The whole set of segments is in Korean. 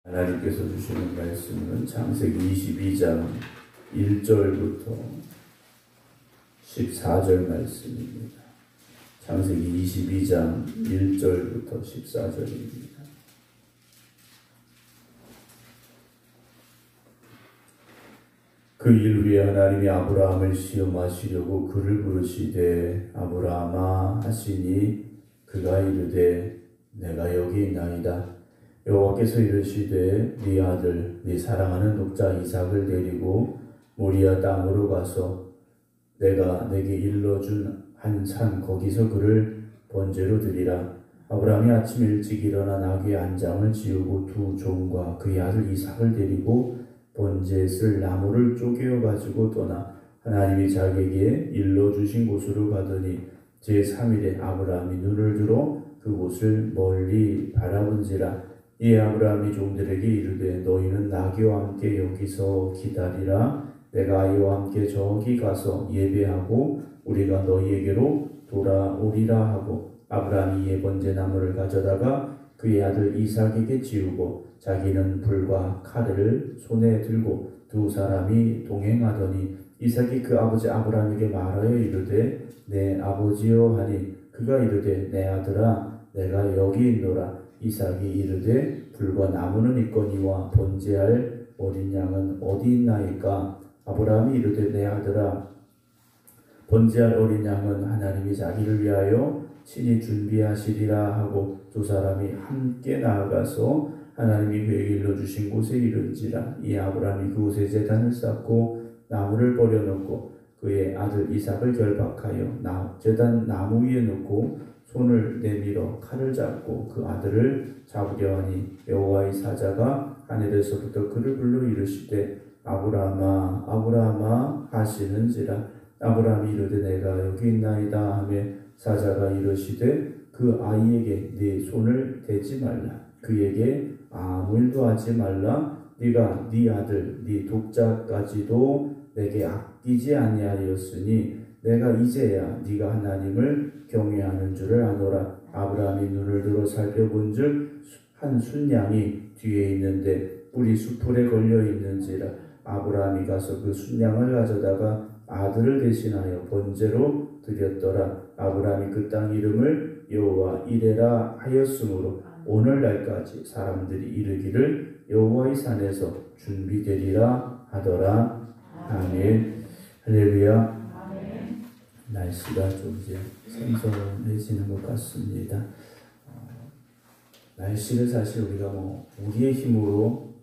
하나님께서 주시는 말씀은 창세기 22장 1절부터 14절 말씀입니다. 창세기 22장 1절부터 14절입니다. 그 일 후에 하나님이 아브라함을 시험하시려고 그를 부르시되 아브라함아 하시니 그가 이르되 내가 여기 있나이다. 여호와께서 이르시되 네 아들 네 사랑하는 독자 이삭을 데리고 모리아 땅으로 가서 내가 내게 일러준 한 산 거기서 그를 번제로 드리라. 아브라함이 아침 일찍 일어나 나귀 한 장을 지우고 두 종과 그의 아들 이삭을 데리고 번제에 쓸 나무를 쪼개어 가지고 떠나 하나님이 자기에게 일러주신 곳으로 가더니 제3일에 아브라함이 눈을 들어 그곳을 멀리 바라본지라. 이에 아브라함이 종들에게 이르되 너희는 나귀와 함께 여기서 기다리라. 내가 아이와 함께 저기 가서 예배하고 우리가 너희에게로 돌아오리라 하고 아브라함이 이에 번제 나무를 가져다가 그의 아들 이삭에게 지우고 자기는 불과 칼을 손에 들고 두 사람이 동행하더니 이삭이 그 아버지 아브라함에게 말하여 이르되 내 아버지여 하니 그가 이르되 내 아들아 내가 여기 있노라. 이삭이 이르되 불과 나무는 있거니와 번제할 어린 양은 어디 있나이까. 아브라함이 이르되 내 아들아 번제할 어린 양은 하나님이 자기를 위하여 친히 준비하시리라 하고 두 사람이 함께 나아가서 하나님이 그에게 일러주신 곳에 이른지라. 이 아브라함이 그곳에 제단을 쌓고 나무를 버려놓고 그의 아들 이삭을 결박하여 제단 나무 위에 놓고 손을 내밀어 칼을 잡고 그 아들을 잡으려 하니 여호와의 사자가 하늘에서부터 그를 불러 이르시되 아브라함아 아브라함아 하시는지라. 아브라함이 이르되 내가 여기 있나이다 하며 사자가 이르시되 그 아이에게 네 손을 대지 말라. 그에게 아무 일도 하지 말라. 네가 네 아들 네 독자까지도 내게 아끼지 아니하였으니 내가 이제야 네가 하나님을 경외하는 줄을 아노라. 아브라함이 눈을 들어 살펴본즉 한 순양이 뒤에 있는데 뿔이 수풀에 걸려 있는지라. 아브라함이 가서 그 순양을 가져다가 아들을 대신하여 번제로 드렸더라. 아브라함이 그 땅 이름을 여호와 이레라 하였으므로 오늘날까지 사람들이 이르기를 여호와의 산에서 준비되리라 하더라. 아멘. 할렐루야. 날씨가 좀 이제 선선해지는 것 같습니다. 날씨를 사실 우리가 우리의 힘으로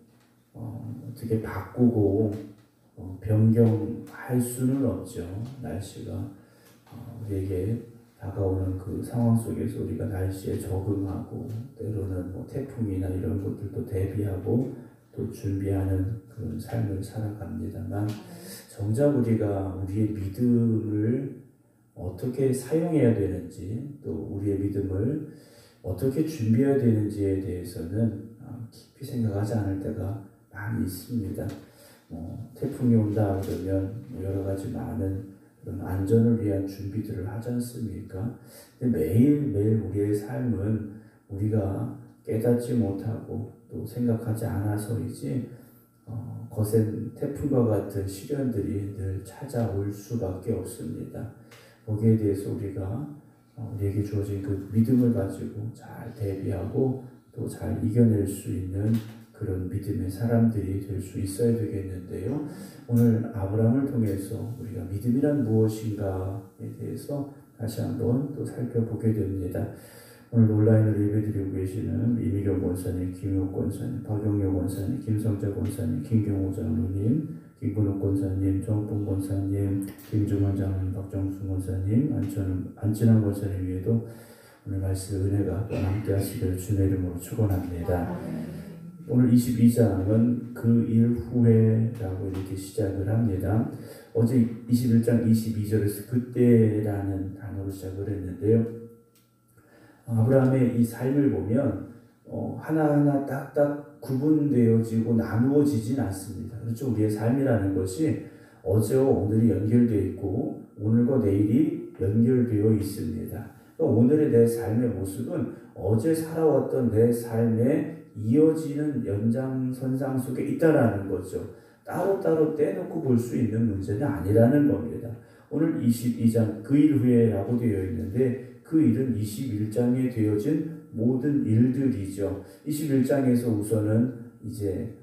어떻게 바꾸고 변경할 수는 없죠. 날씨가 우리에게 다가오는 그 상황 속에서 우리가 날씨에 적응하고 때로는 태풍이나 이런 것들도 대비하고 또 준비하는 그런 삶을 살아갑니다만 정작 우리가 우리의 믿음을 어떻게 사용해야 되는지 또 우리의 믿음을 어떻게 준비해야 되는지에 대해서는 깊이 생각하지 않을 때가 많이 있습니다. 태풍이 온다 그러면 여러 가지 많은 그런 안전을 위한 준비들을 하지 않습니까? 근데 매일매일 우리의 삶은 우리가 깨닫지 못하고 또 생각하지 않아서이지 거센 태풍과 같은 시련들이 늘 찾아올 수밖에 없습니다. 거기에 대해서 우리가 우리에게 주어진 그 믿음을 가지고 잘 대비하고 또 잘 이겨낼 수 있는 그런 믿음의 사람들이 될 수 있어야 되겠는데요. 오늘 아브라함을 통해서 우리가 믿음이란 무엇인가에 대해서 다시 한번 또 살펴보게 됩니다. 오늘 온라인으로 예배드리고 계시는 이미경 권사님, 김효 권사님, 박영효 권사님, 김성재 권사님, 김경호 장로님, 김근욱 권사님, 정봉 권사님, 김중환 장로님, 박정순 권사님, 안진환 권사님 위에도 오늘 말씀 은혜가 또 함께 하시기를 주의 이름으로 축원합니다. 오늘 22장은 그 일 후에라고 이렇게 시작을 합니다. 어제 21장 22절에서 그때라는 단어로 시작을 했는데요. 아브라함의 이 삶을 보면 하나하나 딱딱 구분되어지고 나누어지진 않습니다. 그렇죠. 우리의 삶이라는 것이 어제와 오늘이 연결되어 있고 오늘과 내일이 연결되어 있습니다. 오늘의 내 삶의 모습은 어제 살아왔던 내 삶의 이어지는 연장선상 속에 있다라는 거죠. 따로따로 떼놓고 볼 수 있는 문제는 아니라는 겁니다. 오늘 22장 그 일 후에라고 되어 있는데 그 일은 21장에 되어진 모든 일들이죠. 21장에서 우선은 이제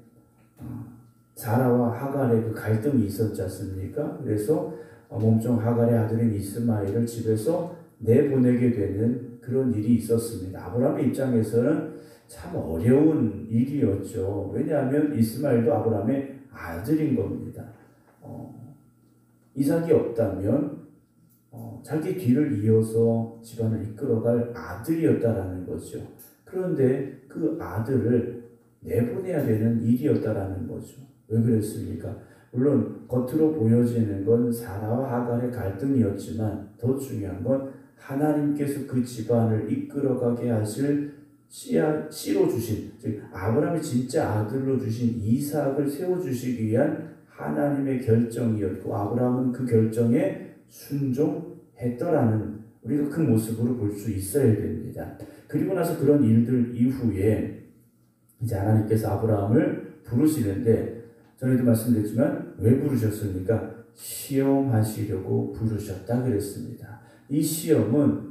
사라와 하갈의 그 갈등이 있었지 않습니까? 그래서 몸종 하갈의 아들인 이스마엘을 집에서 내보내게 되는 그런 일이 있었습니다. 아브라함의 입장에서는 참 어려운 일이었죠. 왜냐하면 이스마엘도 아브라함의 아들인 겁니다. 이삭이 없다면 자기 뒤를 이어서 집안을 이끌어갈 아들이었다라는 거죠. 그런데 그 아들을 내보내야 되는 일이었다라는 거죠. 왜 그랬습니까? 물론 겉으로 보여지는 건 사라와 하갈의 갈등이었지만 더 중요한 건 하나님께서 그 집안을 이끌어가게 하실 씨로 주신, 즉 아브라함의 진짜 아들로 주신 이삭을 세워주시기 위한 하나님의 결정이었고 아브라함은 그 결정에 순종했더라는 우리가 그 모습으로 볼 수 있어야 됩니다. 그리고 나서 그런 일들 이후에 이제 하나님께서 아브라함을 부르시는데 전에도 말씀드렸지만 왜 부르셨습니까? 시험하시려고 부르셨다 그랬습니다. 이 시험은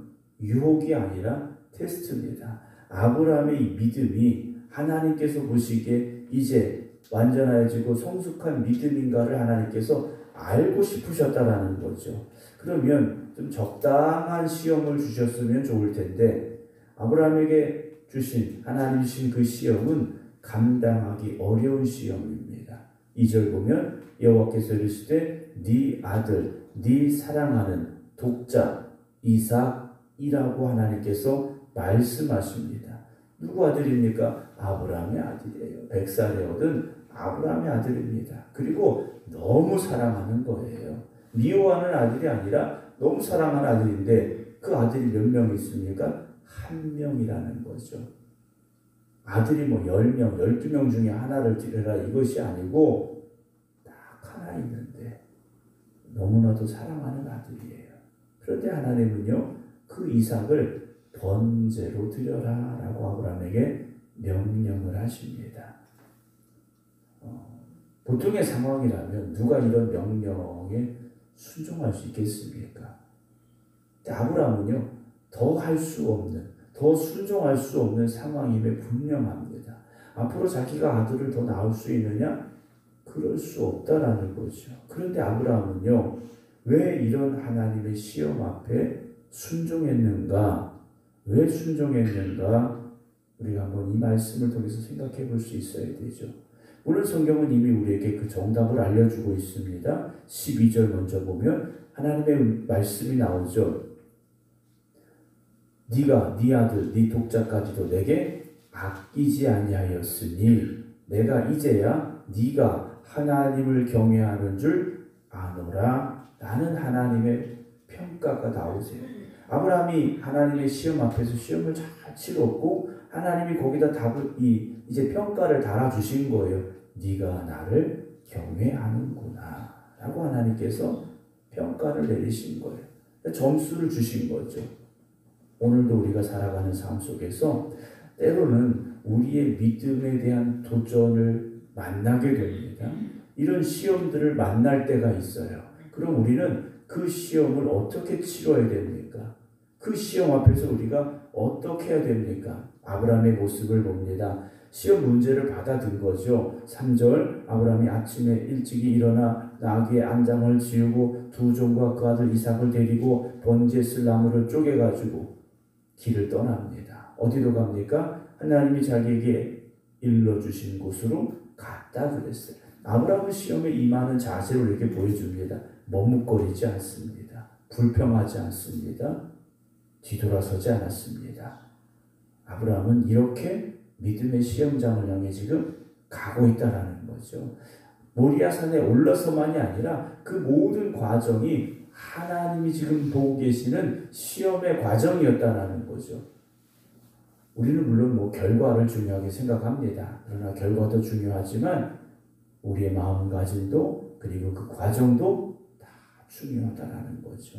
유혹이 아니라 테스트입니다. 아브라함의 이 믿음이 하나님께서 보시기에 이제 완전해지고 성숙한 믿음인가를 하나님께서 알고 싶으셨다라는 거죠. 그러면 좀 적당한 시험을 주셨으면 좋을 텐데 아브라함에게 주신 하나님 주신 그 시험은 감당하기 어려운 시험입니다. 2절 보면 여호와께서 이르시되 네 아들 네 사랑하는 독자 이삭이라고 하나님께서 말씀하십니다. 누구 아들입니까? 아브라함의 아들이에요. 100살에 얻은 아브라함의 아들입니다. 그리고 너무 사랑하는 거예요. 미워하는 아들이 아니라 너무 사랑하는 아들인데 그 아들이 몇 명 있습니까? 한 명이라는 거죠. 아들이 10명, 12명 중에 하나를 드려라 이것이 아니고 딱 하나 있는데 너무나도 사랑하는 아들이에요. 그런데 하나님은요 그 이삭을 번제로 드려라 라고 아브라함에게 명령을 하십니다. 보통의 상황이라면 누가 이런 명령에 순종할 수 있겠습니까? 근데 아브라함은요 더 할 수 없는, 더 순종할 수 없는 상황임에 분명합니다. 앞으로 자기가 아들을 더 낳을 수 있느냐? 그럴 수 없다라는 거죠. 그런데 아브라함은요 왜 이런 하나님의 시험 앞에 순종했는가? 왜 순종했는가? 우리가 한번 이 말씀을 통해서 생각해 볼 수 있어야 되죠. 물론 성경은 이미 우리에게 그 정답을 알려주고 있습니다. 12절 먼저 보면 하나님의 말씀이 나오죠. 네가 네 아들 네 독자까지도 내게 아끼지 아니하였으니 내가 이제야 네가 하나님을 경외하는 줄 아노라. 라는 하나님의 평가가 나오세요. 아브라함이 하나님의 시험 앞에서 시험을 잘 치렀고 하나님이 거기다 답을 이제 평가를 달아주신 거예요. 네가 나를 경외하는구나 라고 하나님께서 평가를 내리신 거예요. 점수를 주신 거죠. 오늘도 우리가 살아가는 삶 속에서 때로는 우리의 믿음에 대한 도전을 만나게 됩니다. 이런 시험들을 만날 때가 있어요. 그럼 우리는 그 시험을 어떻게 치러야 됩니까? 그 시험 앞에서 우리가 어떻게 해야 됩니까? 아브라함의 모습을 봅니다. 시험 문제를 받아든 거죠. 3절 아브라함이 아침에 일찍이 일어나 나귀의 안장을 지우고 두 종과 그 아들 이삭을 데리고 번제에 쓸 나무를 쪼개가지고 길을 떠납니다. 어디로 갑니까? 하나님이 자기에게 일러주신 곳으로 갔다 그랬어요. 아브라함은 시험에 임하는 자세를 이렇게 보여줍니다. 머뭇거리지 않습니다. 불평하지 않습니다. 뒤돌아서지 않았습니다. 아브라함은 이렇게 믿음의 시험장을 향해 지금 가고 있다라는 거죠. 모리아산에 올라서만이 아니라 그 모든 과정이 하나님이 지금 보고 계시는 시험의 과정이었다라는 거죠. 우리는 물론 결과를 중요하게 생각합니다. 그러나 결과도 중요하지만 우리의 마음가짐도 그리고 그 과정도 다 중요하다라는 거죠.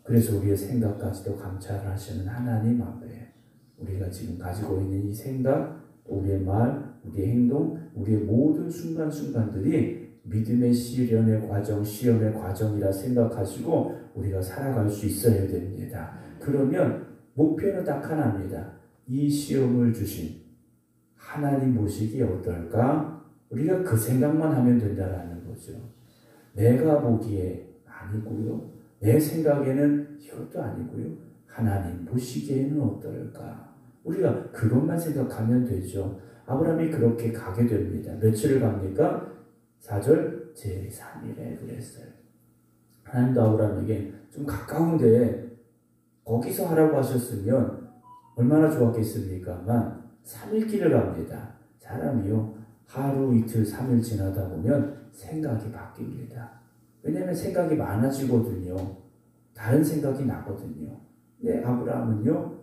그래서 우리의 생각까지도 감찰하시는 하나님 앞에 우리가 지금 가지고 있는 이 생각, 우리의 말, 우리의 행동, 우리의 모든 순간순간들이 믿음의 시련의 과정, 시험의 과정이라 생각하시고 우리가 살아갈 수 있어야 됩니다. 그러면 목표는 딱 하나입니다. 이 시험을 주신 하나님 모시기 어떨까? 우리가 그 생각만 하면 된다라는 거죠. 내가 보기에 아니고요. 내 생각에는 이것도 아니고요. 하나님 보시기에는 어떨까? 우리가 그것만 생각하면 되죠. 아브라함이 그렇게 가게 됩니다. 며칠을 갑니까? 4절 제3일에 그랬어요. 하나님도 아브라함에게 좀 가까운데 거기서 하라고 하셨으면 얼마나 좋았겠습니까만 3일 길을 갑니다. 사람이요 하루 이틀 3일 지나다 보면 생각이 바뀝니다. 왜냐하면 생각이 많아지거든요. 다른 생각이 나거든요. 근데 아브라함은요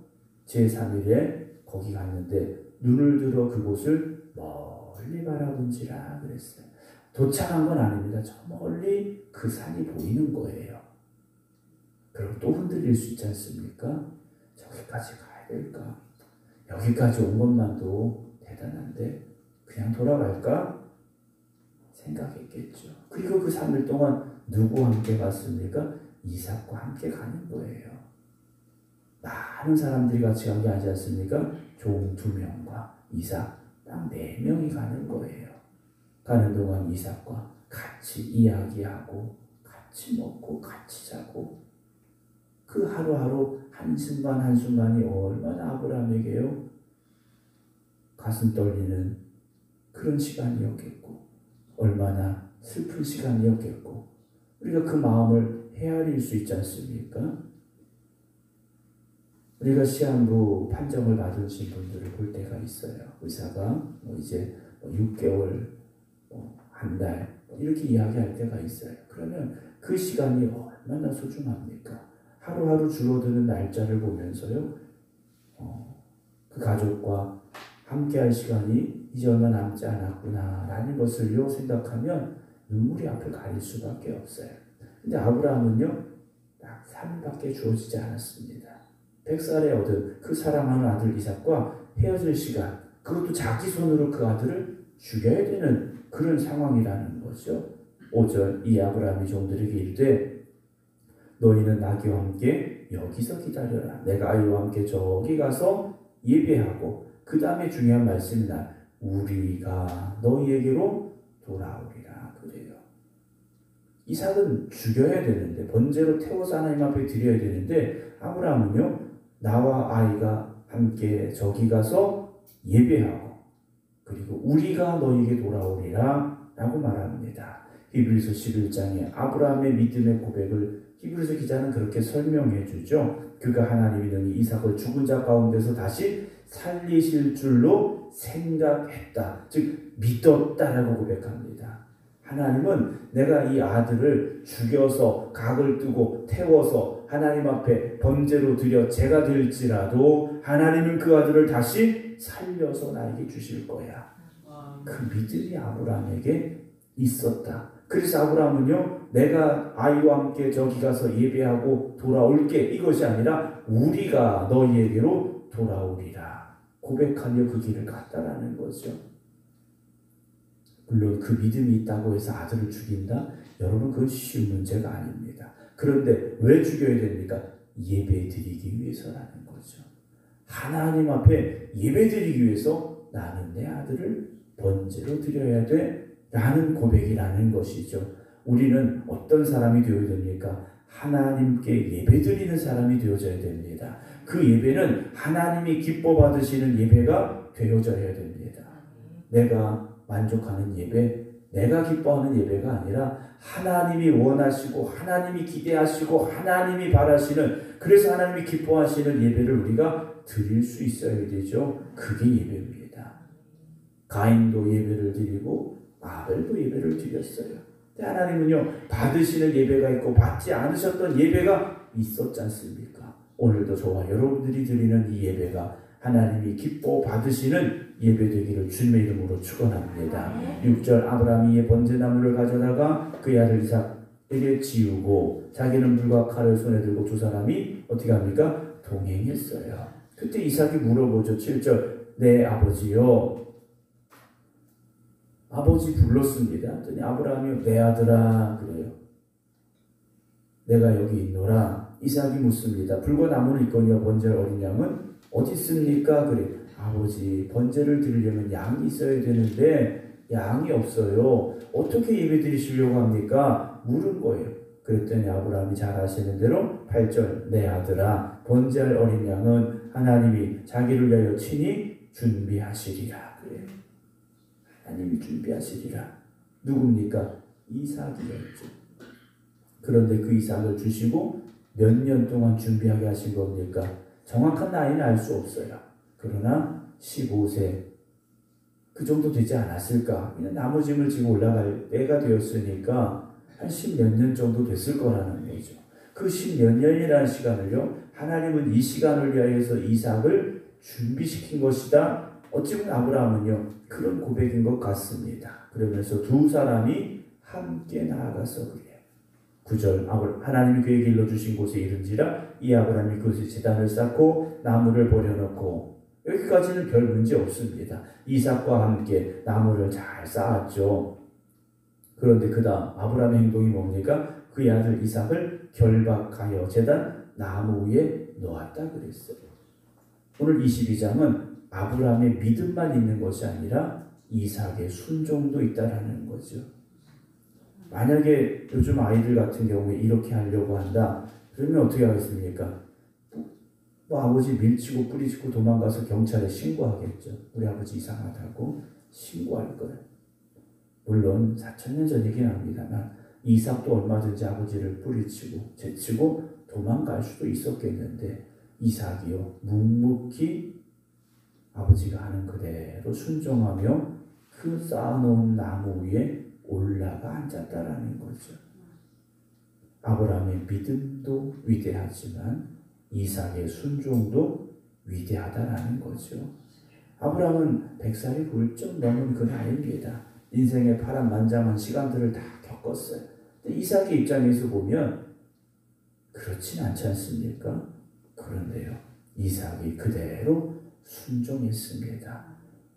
제3일에 거기 갔는데 눈을 들어 그곳을 멀리 바라본지라 그랬어요. 도착한 건 아닙니다. 저 멀리 그 산이 보이는 거예요. 그럼 또 흔들릴 수 있지 않습니까? 저기까지 가야 될까? 여기까지 온 것만도 대단한데 그냥 돌아갈까? 생각했겠죠. 그리고 그 3일 동안 누구와 함께 갔습니까? 이삭과 함께 가는 거예요. 많은 사람들이 같이 간 게 아니지 않습니까? 종 2명과 이삭 딱 4명이 가는 거예요. 가는 동안 이삭과 같이 이야기하고 같이 먹고 같이 자고 그 하루하루 한순간 한순간이 얼마나 아브라함에게요 가슴 떨리는 그런 시간이었겠고 얼마나 슬픈 시간이었겠고 우리가 그 마음을 헤아릴 수 있지 않습니까? 우리가 시한부 판정을 받으신 분들을 볼 때가 있어요. 의사가 이제 6개월, 한 달 이렇게 이야기할 때가 있어요. 그러면 그 시간이 얼마나 소중합니까? 하루하루 줄어드는 날짜를 보면서요. 그 가족과 함께할 시간이 이제 얼마 남지 않았구나 라는 것을요 생각하면 눈물이 앞을 가릴 수밖에 없어요. 근데 아브라함은요 딱 3일밖에 주어지지 않았습니다. 100살에 얻은 그 사랑하는 아들 이삭과 헤어질 시간, 그것도 자기 손으로 그 아들을 죽여야 되는 그런 상황이라는 거죠. 5절 이 아브라함이 종들에게 이르되 너희는 나귀와 함께 여기서 기다려라. 내가 아이와 함께 저기 가서 예배하고 그 다음에 중요한 말씀이다. 우리가 너희에게로 돌아오리라 그래요. 이삭은 죽여야 되는데 번제로 태워서 하나님 앞에 드려야 되는데 아브라함은요 나와 아이가 함께 저기 가서 예배하고 그리고 우리가 너희에게 돌아오리라 라고 말합니다. 히브리서 11장에 아브라함의 믿음의 고백을 히브리서 기자는 그렇게 설명해 주죠. 그가 하나님이 능히 이삭을 죽은 자 가운데서 다시 살리실 줄로 생각했다. 즉 믿었다라고 고백합니다. 하나님은 내가 이 아들을 죽여서 각을 뜨고 태워서 하나님 앞에 번제로 드려 제가 될지라도 하나님은 그 아들을 다시 살려서 나에게 주실 거야. 그 믿음이 아브라함에게 있었다. 그래서 아브라함은요 내가 아이와 함께 저기 가서 예배하고 돌아올게 이것이 아니라 우리가 너희에게로 돌아오리라 고백하며 그 길을 갔다라는 거죠. 물론 그 믿음이 있다고 해서 아들을 죽인다? 여러분 그건 쉬운 문제가 아닙니다. 그런데 왜 죽여야 됩니까? 예배 드리기 위해서라는 거죠. 하나님 앞에 예배 드리기 위해서 나는 내 아들을 번제로 드려야 돼 라는 고백이라는 것이죠. 우리는 어떤 사람이 되어야 됩니까? 하나님께 예배 드리는 사람이 되어져야 됩니다. 그 예배는 하나님이 기뻐 받으시는 예배가 되어져야 됩니다. 내가 만족하는 예배, 내가 기뻐하는 예배가 아니라 하나님이 원하시고 하나님이 기대하시고 하나님이 바라시는 그래서 하나님이 기뻐하시는 예배를 우리가 드릴 수 있어야 되죠. 그게 예배입니다. 가인도 예배를 드리고 아벨도 예배를 드렸어요. 근데 하나님은요 받으시는 예배가 있고 받지 않으셨던 예배가 있었지 않습니까? 오늘도 저와 여러분들이 드리는 이 예배가 하나님이 기뻐 받으시는 예배 되기를 주님의 이름으로 축원합니다. 6절 아브라함이 이 번제나무를 가져다가 그의 아들 이삭에게 지우고 자기는 불과 칼을 손에 들고 두 사람이 어떻게 합니까? 동행했어요. 그때 이삭이 물어보죠. 7절 내 아버지요. 아버지 불렀습니다. 그랬더니 아브라함이 내 아들아 그래요. 내가 여기 있노라. 이삭이 묻습니다. 불과 나무는 있거니와 번제할 어린 양은 어디 있습니까? 그래. 아버지 번제를 드리려면 양이 있어야 되는데 양이 없어요. 어떻게 예배 드리시려고 합니까? 물은 거예요. 그랬더니 아브라함이 잘 아시는 대로 8절 내 아들아 번제할 어린 양은 하나님이 자기를 위하여 친히 준비하시리라. 그래요. 하나님이 준비하시리라. 누굽니까? 이삭이었죠. 그런데 그 이삭을 주시고 몇 년 동안 준비하게 하신 겁니까? 정확한 나이는 알 수 없어요. 그러나 15세 그 정도 되지 않았을까? 그냥 나무짐을 지고 올라갈 때가 되었으니까 한 10몇 년 정도 됐을 거라는 거죠. 그 10몇 년이라는 시간을요, 하나님은 이 시간을 위하여서 이삭을 준비시킨 것이다. 어찌 보면 아브라함은요, 그런 고백인 것 같습니다. 그러면서 두 사람이 함께 나아가서 그래요. 9절 하나님이 그에게 일러주신 곳에 이른지라 이 아브라함이 그곳에 제단을 쌓고 나무를 버려놓고 여기까지는 별 문제 없습니다. 이삭과 함께 나무를 잘 쌓았죠. 그런데 그 다음 아브라함의 행동이 뭡니까? 그의 아들 이삭을 결박하여 제단 나무 위에 놓았다 그랬어요. 오늘 22장은 아브라함의 믿음만 있는 것이 아니라 이삭의 순종도 있다라는 거죠. 만약에 요즘 아이들 같은 경우에 이렇게 하려고 한다. 그러면 어떻게 하겠습니까? 아버지 밀치고 뿌리치고 도망가서 경찰에 신고하겠죠. 우리 아버지 이상하다고 신고할 거예요. 물론 4,000년 전이긴 합니다만 이삭도 얼마든지 아버지를 뿌리치고 제치고 도망갈 수도 있었겠는데 이삭이요 묵묵히 아버지가 하는 그대로 순종하며 그 쌓아놓은 나무 위에 올라가 앉았다라는 거죠. 아브라함의 믿음도 위대하지만 이삭의 순종도 위대하다라는 거죠. 아브라함은 100살이 훌쩍 넘은 그 나이입니다. 인생의 파란만장한 시간들을 다 겪었어요. 근데 이삭의 입장에서 보면 그렇진 않지 않습니까? 그런데요, 이삭이 그대로 순종했습니다.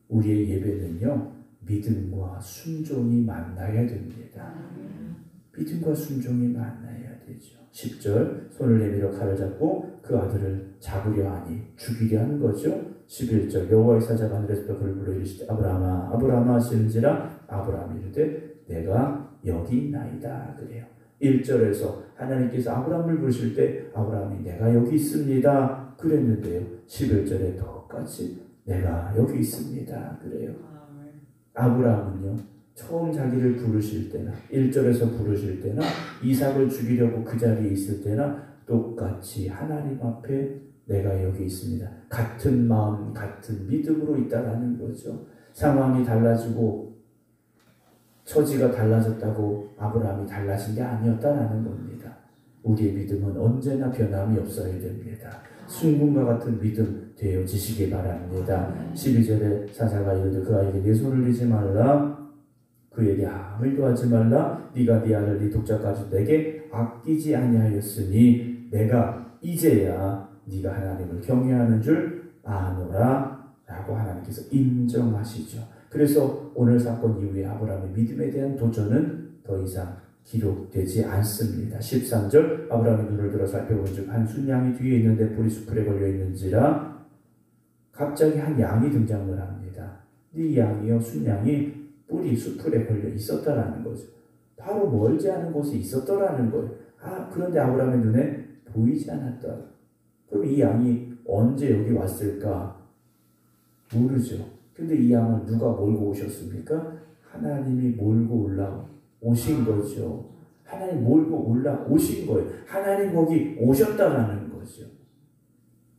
우리의 예배는요, 믿음과 순종이 만나야 됩니다. 믿음과 순종이 만나야 되죠. 10절 손을 내밀어 칼을 잡고 그 아들을 잡으려 하니 죽이려 하는 거죠. 11절 여호와의 사자가 하늘에서 그를 불러 이르시되 아브라함아 아브라함아 하시는지라 아브라함이 이르되 내가 여기 있나이다 그래요. 1절에서 하나님께서 아브라함을 부르실 때 아브라함이 내가 여기 있습니다 그랬는데요. 11절에 똑같이 내가 여기 있습니다 그래요. 아브라함은요 처음 자기를 부르실 때나 1절에서 부르실 때나 이삭을 죽이려고 그 자리에 있을 때나 똑같이 하나님 앞에 내가 여기 있습니다. 같은 마음 같은 믿음으로 있다라는 거죠. 상황이 달라지고 처지가 달라졌다고 아브라함이 달라진 게 아니었다라는 겁니다. 우리의 믿음은 언제나 변함이 없어야 됩니다. 순금과 같은 믿음 되어지시기 바랍니다. 12절에 사자가 이르되 그 아이에게 내 손을 내지 말라 그에게 아무 일도 하지 말라 네가 네 아들 네 독자까지 내게 아끼지 아니하였으니 내가 이제야 네가 하나님을 경외하는 줄 아노라 라고 하나님께서 인정하시죠. 그래서 오늘 사건 이후에 아브라함의 믿음에 대한 도전은 더 이상 기록되지 않습니다. 13절 아브라함이 눈을 들어 살펴본즉 한 순양이 뒤에 있는데 뿔이 수풀에 걸려 있는지라 갑자기 한 양이 등장을 합니다. 이 양이요 순양이 뿔이 수풀에 걸려 있었다라는 거죠. 바로 멀지 않은 곳에 있었더라는 거예요. 그런데 아브라함의 눈에 보이지 않았다. 그럼 이 양이 언제 여기 왔을까? 모르죠. 근데 이 양을 누가 몰고 오셨습니까? 하나님이 몰고 올라오신 거죠. 하나님 몰고 올라오신 거예요. 하나님 거기 오셨다라는 거죠.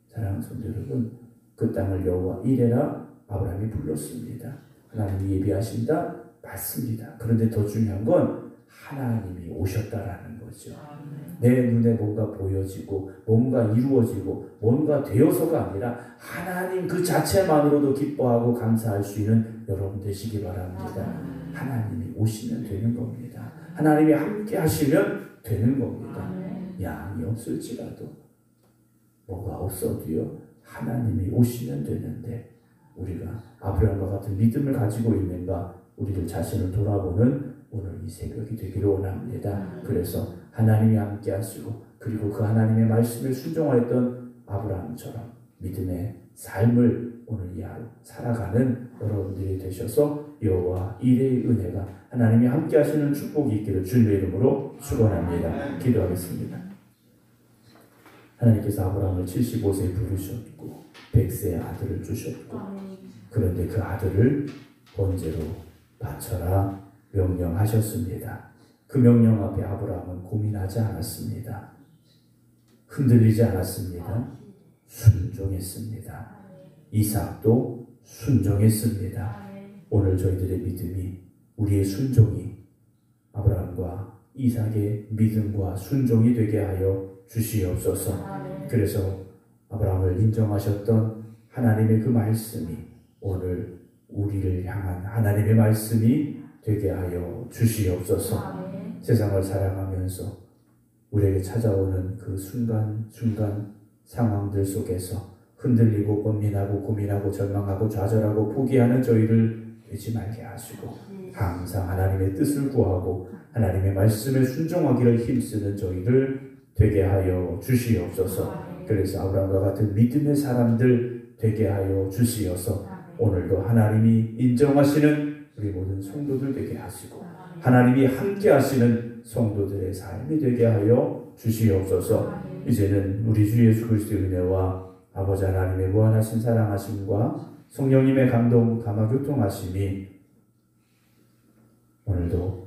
사랑하는 성도 여러분, 그 땅을 여호와 이레라 아브라함이 불렀습니다. 하나님이 예비하신다? 맞습니다. 그런데 더 중요한 건 하나님이 오셨다라는 거죠. 내 눈에 뭔가 보여지고 뭔가 이루어지고 뭔가 되어서가 아니라 하나님 그 자체만으로도 기뻐하고 감사할 수 있는 여러분 되시기 바랍니다. 하나님이 오시면 되는 겁니다. 하나님이 함께 하시면 되는 겁니다. 양이 없을지라도 뭐가 없어도요 하나님이 오시면 되는데 우리가 아브라함과 같은 믿음을 가지고 있는가, 우리들 자신을 돌아보는 오늘 이 새벽이 되기를 원합니다. 그래서 하나님이 함께 하시고 그리고 그 하나님의 말씀에 순종하였던 아브라함처럼 믿음의 삶을 오늘 이 하루 살아가는 여러분들이 되셔서 여호와 일의 은혜가 하나님이 함께 하시는 축복이 있기를 주님의 이름으로 축원합니다. 기도하겠습니다. 하나님께서 아브라함을 75세에 부르셨고 100세의 아들을 주셨고 그런데 그 아들을 번제로 바쳐라 명령하셨습니다. 그 명령 앞에 아브라함은 고민하지 않았습니다. 흔들리지 않았습니다. 순종했습니다. 이삭도 순종했습니다. 오늘 저희들의 믿음이, 우리의 순종이 아브라함과 이삭의 믿음과 순종이 되게 하여 주시옵소서. 그래서 아브라함을 인정하셨던 하나님의 그 말씀이 오늘 우리를 향한 하나님의 말씀이 되게 하여 주시옵소서. 세상을 살아가면서 우리에게 찾아오는 그 순간순간 상황들 속에서 흔들리고 고민하고 절망하고 좌절하고 포기하는 저희를 되지 말게 하시고 항상 하나님의 뜻을 구하고 하나님의 말씀에 순종하기를 힘쓰는 저희들 되게 하여 주시옵소서. 그래서 아브라함과 같은 믿음의 사람들 되게 하여 주시어서 오늘도 하나님이 인정하시는 우리 모든 성도들 되게 하시고 하나님이 함께 하시는 성도들의 삶이 되게 하여 주시옵소서. 이제는 우리 주 예수 그리스도의 은혜와 아버지 하나님의 무한하신 사랑하심과 성령님의 감동 감화교통하심이 오늘도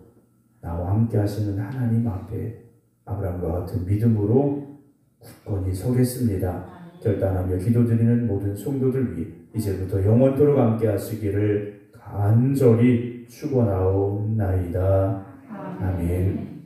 나와 함께 하시는 하나님 앞에 아브라함과 같은 믿음으로 굳건히 서겠습니다. 결단하며 기도드리는 모든 성도들 위해 이제부터 영원토록 함께 하시기를 간절히 축원하옵나이다. 아멘.